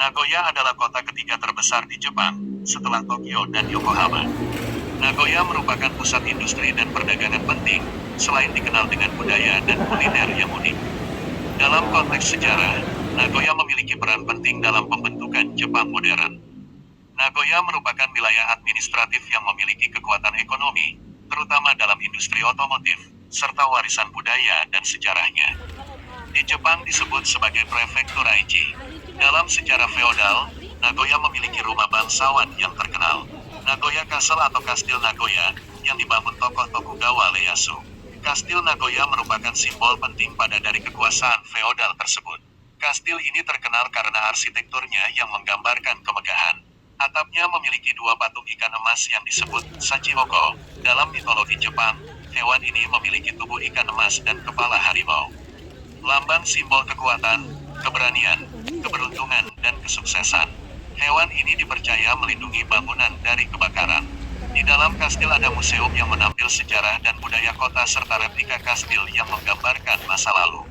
Nagoya adalah kota ketiga terbesar di Jepang, setelah Tokyo dan Yokohama. Nagoya merupakan pusat industri dan perdagangan penting, selain dikenal dengan budaya dan kuliner yang unik. Dalam konteks sejarah, Nagoya memiliki peran penting dalam pembentukan Jepang modern. Nagoya merupakan wilayah administratif yang memiliki kekuatan ekonomi, terutama dalam industri otomotif, serta warisan budaya dan sejarahnya. Di Jepang disebut sebagai prefektur Aichi. Dalam sejarah feodal, Nagoya memiliki rumah bangsawan yang terkenal. Nagoya Castle atau Kastil Nagoya, yang dibangun tokoh Tokugawa Ieyasu. Kastil Nagoya merupakan simbol penting pada dari kekuasaan feodal tersebut. Kastil ini terkenal karena arsitekturnya yang menggambarkan kemegahan. Atapnya memiliki dua patung ikan emas yang disebut Shachihoko. Dalam mitologi Jepang, hewan ini memiliki tubuh ikan emas dan kepala harimau. Lambang simbol kekuatan, keberanian, keberuntungan, dan kesuksesan. Hewan ini dipercaya melindungi bangunan dari kebakaran. Di dalam kastil ada museum yang menampil sejarah dan budaya kota serta replika kastil yang menggambarkan masa lalu.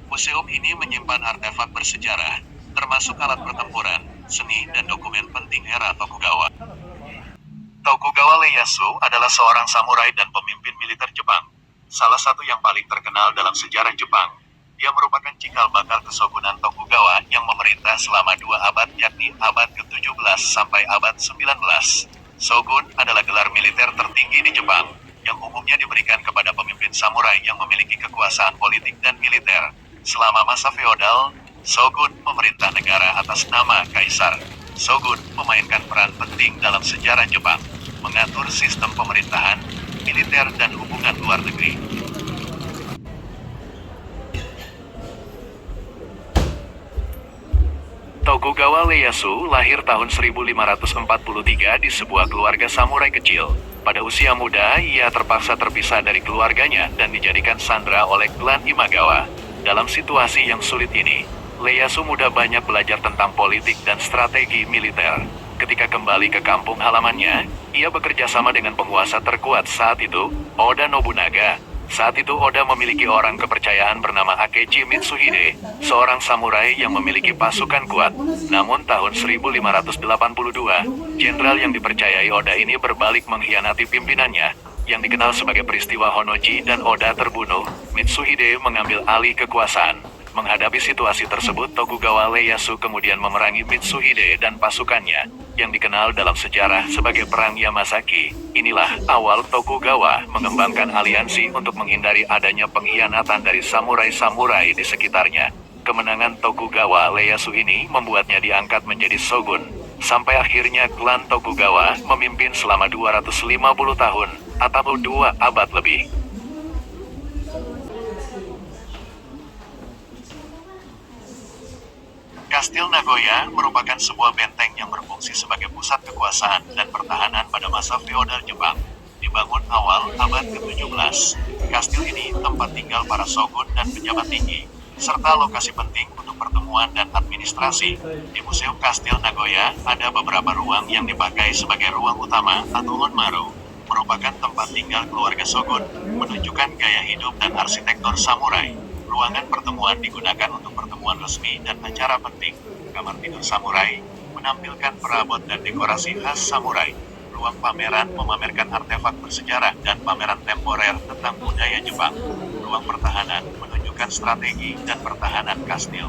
Museum ini menyimpan artefak bersejarah, termasuk alat pertempuran, seni, dan dokumen penting era Tokugawa. Tokugawa Ieyasu adalah seorang samurai dan pemimpin militer Jepang. Salah satu yang paling terkenal dalam sejarah Jepang. Dia merupakan cikal bakal kesogunan Tokugawa yang memerintah selama 2 abad, yakni abad ke-17 sampai abad 19. Shogun adalah gelar militer tertinggi di Jepang, yang umumnya diberikan kepada pemimpin samurai yang memiliki kekuasaan politik dan militer. Selama masa feodal, Shogun memerintah negara atas nama kaisar. Shogun memainkan peran penting dalam sejarah Jepang, mengatur sistem pemerintahan, militer, dan hubungan luar negeri. Tokugawa Ieyasu lahir tahun 1543 di sebuah keluarga samurai kecil. Pada usia muda, ia terpaksa terpisah dari keluarganya dan dijadikan sandera oleh klan Imagawa. Dalam situasi yang sulit ini, Ieyasu muda banyak belajar tentang politik dan strategi militer. Ketika kembali ke kampung halamannya, ia bekerja sama dengan penguasa terkuat saat itu, Oda Nobunaga. Saat itu Oda memiliki orang kepercayaan bernama Akechi Mitsuhide, seorang samurai yang memiliki pasukan kuat. Namun tahun 1582, jenderal yang dipercayai Oda ini berbalik mengkhianati pimpinannya, yang dikenal sebagai peristiwa Honnoji, dan Oda terbunuh. Mitsuhide mengambil alih kekuasaan. Menghadapi situasi tersebut, Tokugawa Ieyasu kemudian memerangi Mitsuhide dan pasukannya, yang dikenal dalam sejarah sebagai Perang Yamasaki. Inilah awal Tokugawa mengembangkan aliansi untuk menghindari adanya pengkhianatan dari samurai-samurai di sekitarnya. Kemenangan Tokugawa Ieyasu ini membuatnya diangkat menjadi shogun. Sampai akhirnya klan Tokugawa memimpin selama 250 tahun, atau 2 abad lebih. Kastil Nagoya merupakan sebuah benteng yang berfungsi sebagai pusat kekuasaan dan pertahanan pada masa feodal Jepang. Dibangun awal abad ke-17, kastil ini tempat tinggal para shogun dan pejabat tinggi, serta lokasi penting untuk pertemuan dan administrasi. Di Museum Kastil Nagoya, ada beberapa ruang yang dipakai sebagai ruang utama atau onmaru, merupakan tempat tinggal keluarga shogun, menunjukkan gaya hidup dan arsitektur samurai. Ruangan pertemuan digunakan untuk pertemuan resmi dan acara penting. Kamar tidur samurai menampilkan perabot dan dekorasi khas samurai. Ruang pameran memamerkan artefak bersejarah dan pameran temporer tentang budaya Jepang. Ruang pertahanan menunjukkan strategi dan pertahanan kastil.